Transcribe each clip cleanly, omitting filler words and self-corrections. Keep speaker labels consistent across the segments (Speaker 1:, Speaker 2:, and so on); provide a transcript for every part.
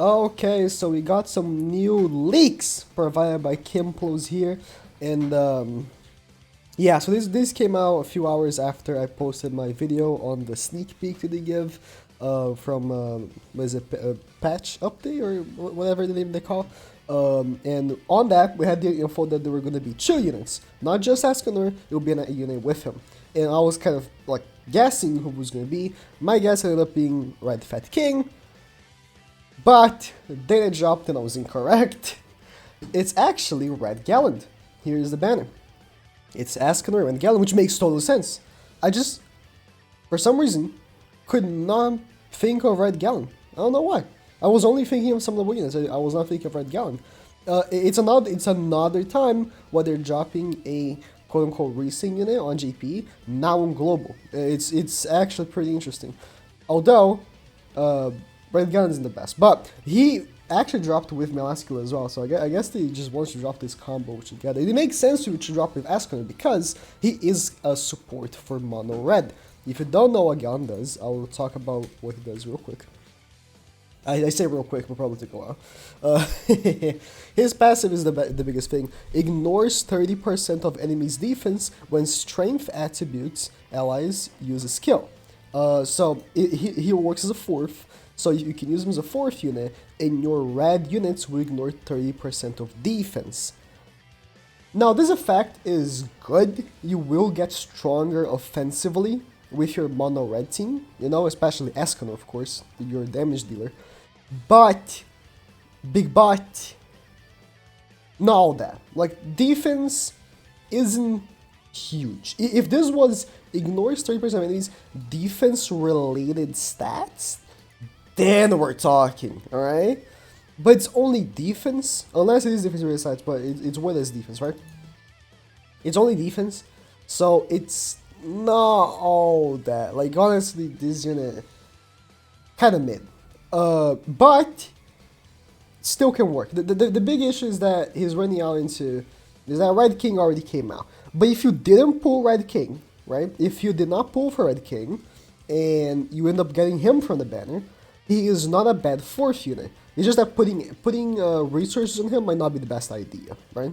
Speaker 1: Okay, so we got some new leaks provided by Kimplos here, and yeah, so this came out a few hours after I posted my video on the sneak peek that they give from what is it, patch update or whatever the name they call. And on that we had the info that there were going to be 2 units, not just Escanor, it would be a unit with him. And I was kind of like guessing who was going to be. My guess ended up being Red Fat King. But then it dropped and I was incorrect. It's actually Red Gallant. Here's the banner. It's Escanor Red Gallant, which makes total sense. I just, for some reason, could not think of Red Gallant. I don't know why. I was only thinking of some level units. I was not thinking of Red Gallant. It's another time where they're dropping a quote-unquote racing unit on GP, now on global. It's actually pretty interesting. Although, Red Gun isn't the best, but he actually dropped with Melascula as well, so I guess they just wanted to drop this combo together. It makes sense to drop with Escanor because he is a support for Mono Red. If you don't know what Gun does, I will talk about what he does real quick. I say real quick, but probably take a while. His passive is the biggest thing. Ignores 30% of enemies' defense when strength attributes allies use a skill. So he works as a 4th. So you can use him as a 4th unit, and your red units will ignore 30% of defense. Now this effect is good, you will get stronger offensively with your mono red team, you know, especially Escanor of course, your damage dealer. But, big but, not all that. Like, defense isn't huge. If this was ignores 30% of enemies defense related stats, then we're talking, alright? But it's only defense, unless it is defense related stats, but it's what is defense, right? It's only defense, so it's not all that. Like, honestly, this unit kind of mid. But still can work. The big issue is that he's running out into is that Red King already came out. But if you didn't pull Red King, right? If you did not pull for Red King, and you end up getting him from the banner, he is not a bad 4th unit. It's just that putting resources on him might not be the best idea, right?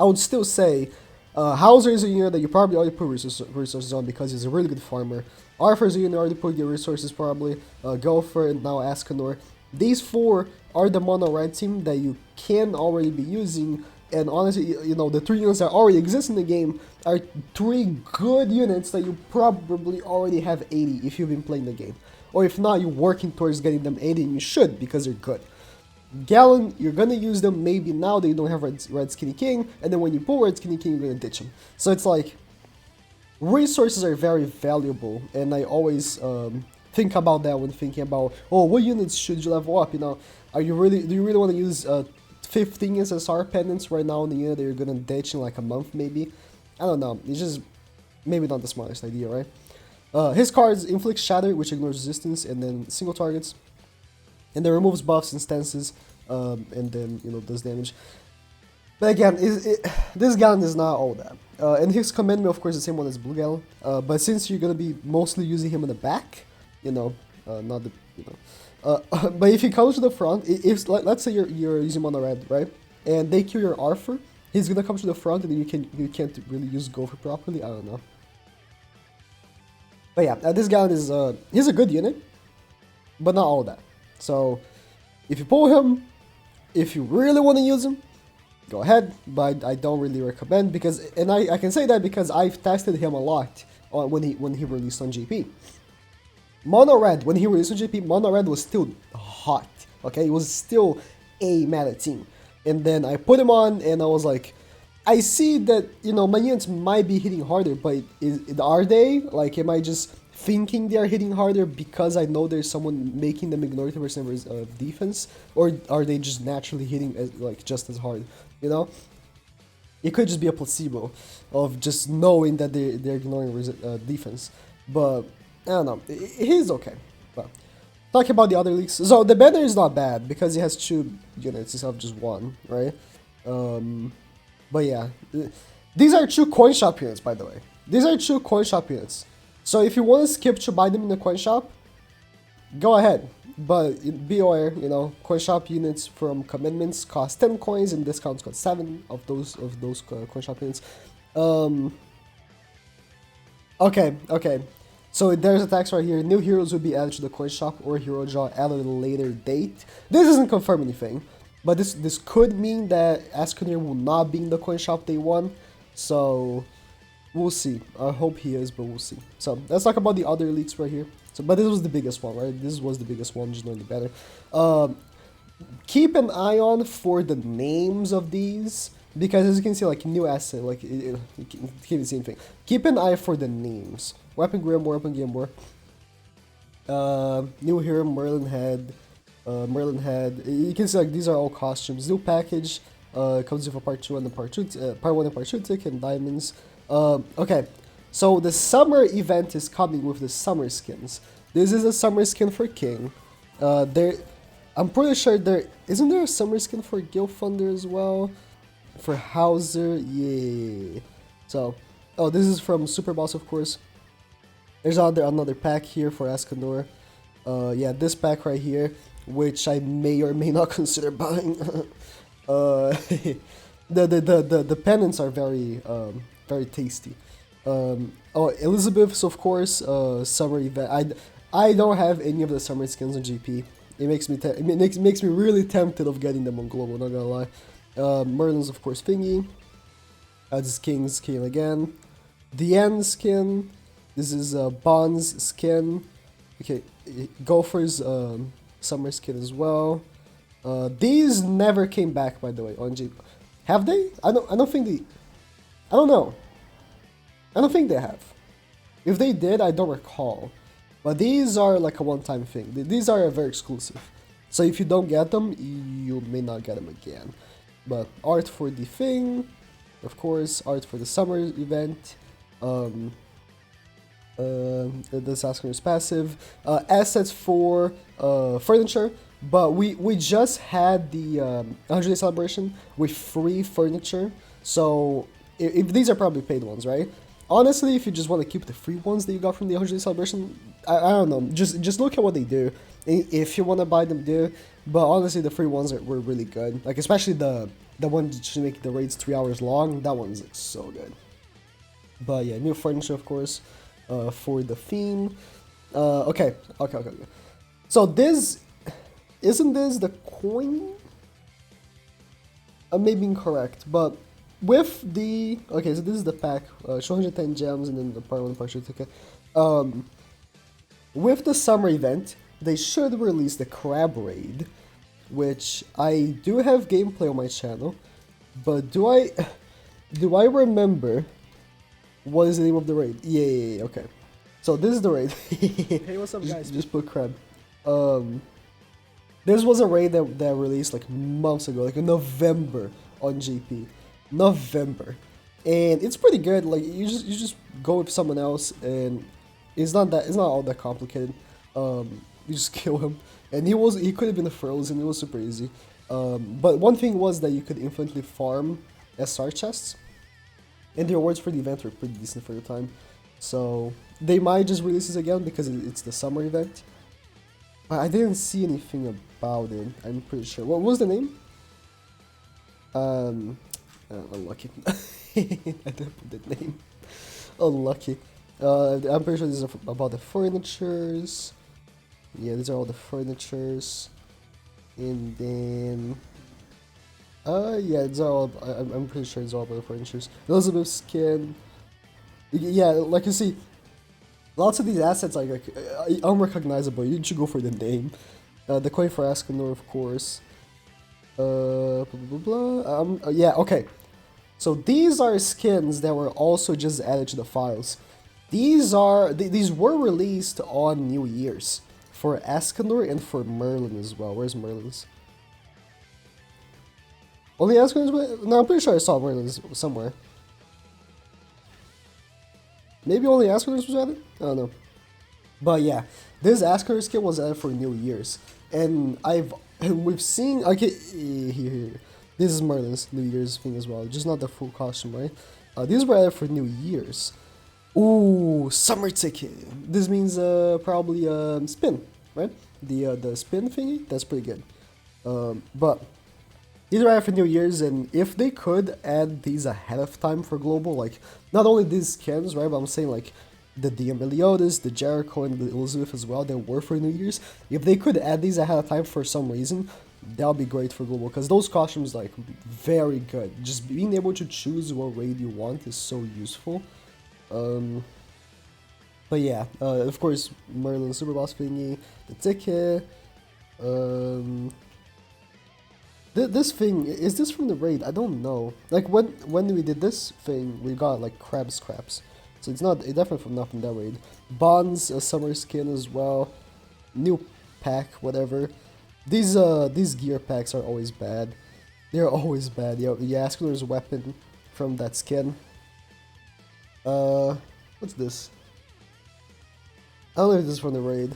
Speaker 1: I would still say Hauser is a unit that you probably already put resources on because he's a really good farmer. Arthur is a unit already put your resources probably. Gopher and now Escanor. These 4 are the mono red team that you can already be using. And honestly, you know, the 3 units that already exist in the game are 3 good units that you probably already have 80 if you've been playing the game. Or if not, you're working towards getting them 80 and you should because they're good. Gallon, you're gonna use them maybe now that you don't have Red Skinny King, and then when you pull Red Skinny King, you're gonna ditch him. So it's like, resources are very valuable, and I always think about that when thinking about, oh, what units should you level up, you know? Do you really want to use 15 SSR pendants right now in the unit that you're gonna ditch in like a month maybe? I don't know, it's just maybe not the smartest idea, right? His cards inflict Shatter, which ignores resistance, and then single targets. And then removes buffs and stances, and then, you know, does damage. But again, this Gallon is not all that. And his commandment, of course, is the same one as Blue Gallon. But since you're gonna be mostly using him in the back, you know, not the, you know. But if he comes to the front, if let's say you're using mono red, right? And they kill your Arthur, he's gonna come to the front, and then you can't really use Gopher properly. I don't know. But yeah, this Gallon is he's a good unit, but not all that. So, if you pull him, if you really want to use him, go ahead, but I don't really recommend because, and I can say that because I've tested him a lot when he released on GP. Mono Red, when he released on GP, Mono Red was still hot, okay? It was still a meta team. And then I put him on and I was like, I see that, you know, my units might be hitting harder, but are they? Like, am I just thinking they are hitting harder because I know there's someone making them ignore 30% of defense, or are they just naturally hitting like just as hard, you know? It could just be a placebo of just knowing that they're ignoring defense, but I don't know, he's okay. But talking about the other leaks, so the banner is not bad because it has 2 units instead of just 1, right? But yeah, these are 2 coin shop units, by the way. These are 2 coin shop units. So if you want to skip to buy them in the coin shop, go ahead. but be aware, you know, coin shop units from commitments cost 10 coins and discounts cost 7 of those coin shop units. Okay. So there's a text right here. New heroes will be added to the coin shop or hero draw at a later date. This doesn't confirm anything, but this could mean that Ascanir will not be in the coin shop day one. So we'll see. I hope he is, but we'll see. So let's talk about the other leaks right here. So, but this was the biggest one, right? This was the biggest one, just knowing the better. Keep an eye on for the names of these, because as you can see, like new asset, like you can't see anything. Keep an eye for the names. Weapon Grimoire, Weapon Grimoire. New hero Merlin Head. You can see like these are all costumes. New package. Comes with a part 2 and the part 1 and part 2 ticket and diamonds. Okay, so the summer event is coming with the summer skins. This is a summer skin for King. I'm pretty sure isn't there a summer skin for Gilfunder as well? For Hauser, yeah. So, this is from Super Boss, of course. There's another pack here for Escanor. Yeah, this pack right here, which I may or may not consider buying. The pennants are very very tasty. Elizabeth's, of course, summer event. I don't have any of the summer skins on GP. It makes me really tempted of getting them on global. Not gonna lie. Merlin's, of course, thingy. This is King's skin again. The End skin. This is Bond's skin. Okay, Gopher's summer skin as well. These never came back, by the way, on GP. Have they? I don't think they. I don't know. I don't think they have. If they did, I don't recall. But these are like a one-time thing. These are very exclusive. So if you don't get them, you may not get them again. But art for the thing, of course, art for the summer event. The Sasquatch is passive. Assets for furniture. But we just had the 100-day celebration with free furniture. So if these are probably paid ones, right? Honestly, if you just want to keep the free ones that you got from the 100-day celebration, I don't know. Just look at what they do. If you want to buy them, do. But honestly, the free ones were really good. Like especially the one that should make the raids 3 hours long. That one's like so good. But yeah, new furniture, of course, for the theme. Okay. So isn't this the coin? I may be incorrect, but with the so this is the pack, 210 gems and then the part 1 part 2 ticket. With the summer event, they should release the crab raid, which I do have gameplay on my channel, but do I remember what is the name of the raid? Yeah, okay. So this is the raid. Hey, what's up, guys? Just put crab. This was a raid that released like months ago, like in November on GP. November. And it's pretty good. Like you just go with someone else and it's not all that complicated. You just kill him. And he could have been frozen, it was super easy. But one thing was that you could infinitely farm SR chests. And the rewards for the event were pretty decent for the time. So they might just release this again because it's the summer event. I didn't see anything about it, I'm pretty sure. What was the name? Unlucky. I didn't put the name. Unlucky. I'm pretty sure this is about the furnitures. Yeah, these are all the furnitures. And then... yeah, it's all... I'm pretty sure it's all about the furnitures. Elizabeth's skin. Yeah, like you see, lots of these assets are like unrecognizable. You should go for the name. The coin for Escanor, of course. Yeah, okay. So these are skins that were also just added to the files. These were released on New Year's for Escanor and for Merlin as well. Where's Merlin's? Only Escanor's? No, I'm pretty sure I saw Merlin's somewhere. Maybe only Escanor's was added? I don't know. But yeah, this Escanor skin was added for New Year's. And we've seen, okay, here. This is Merlin's New Year's thing as well, just not the full costume, right? These were added for New Year's. Ooh, summer ticket. This means probably spin, right? the spin thingy, that's pretty good. But these are out for New Year's, and if they could add these ahead of time for global, like not only these skins, right? But I'm saying like the Meliodas, the Jericho, and the Elizabeth as well, they were for New Year's. If they could add these ahead of time for some reason, that would be great for global, because those costumes like very good. Just being able to choose what raid you want is so useful. But yeah, of course, Merlin Super Boss thingy, the ticket. This thing, is this from the raid? I don't know. Like when we did this thing, we got like crab scraps. So it's definitely not from that raid. Bonds, a summer skin as well. New pack, whatever. These gear packs are always bad. They're always bad. Yo, yeah, Askenor's weapon from that skin. What's this? I don't know if this is from the raid.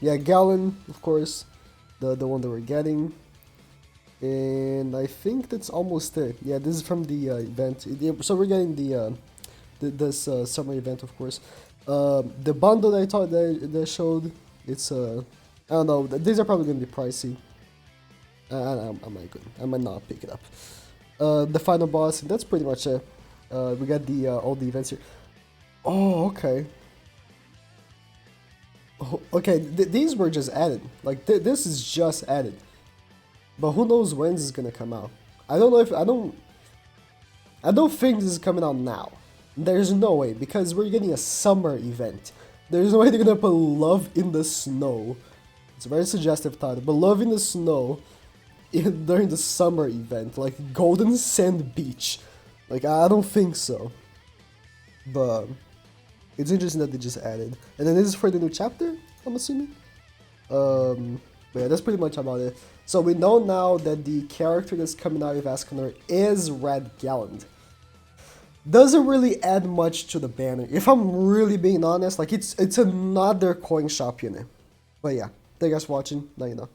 Speaker 1: Yeah, Gallon, of course. The one that we're getting. And I think that's almost it. Yeah, this is from the event. So we're getting this summer event, of course. The bundle that I thought that showed, it's I don't know. These are probably gonna be pricey. I might not pick it up. The final boss, and that's pretty much it. We got the all the events here. Oh, okay. Oh, okay, these were just added. Like this is just added. But who knows when this is gonna come out? I don't know if I don't think this is coming out now. There's no way, because we're getting a summer event. There's no way they're gonna put Love in the Snow. It's a very suggestive title, but Love in the Snow during the summer event, like Golden Sand Beach. Like, I don't think so. But it's interesting that they just added. And then this is for the new chapter, I'm assuming. But yeah, that's pretty much about it. So we know now that the character that's coming out of Askenor is Red Gallant. Doesn't really add much to the banner. If I'm really being honest, like it's another coin shop unit. But yeah, thank you guys for watching. Now you know.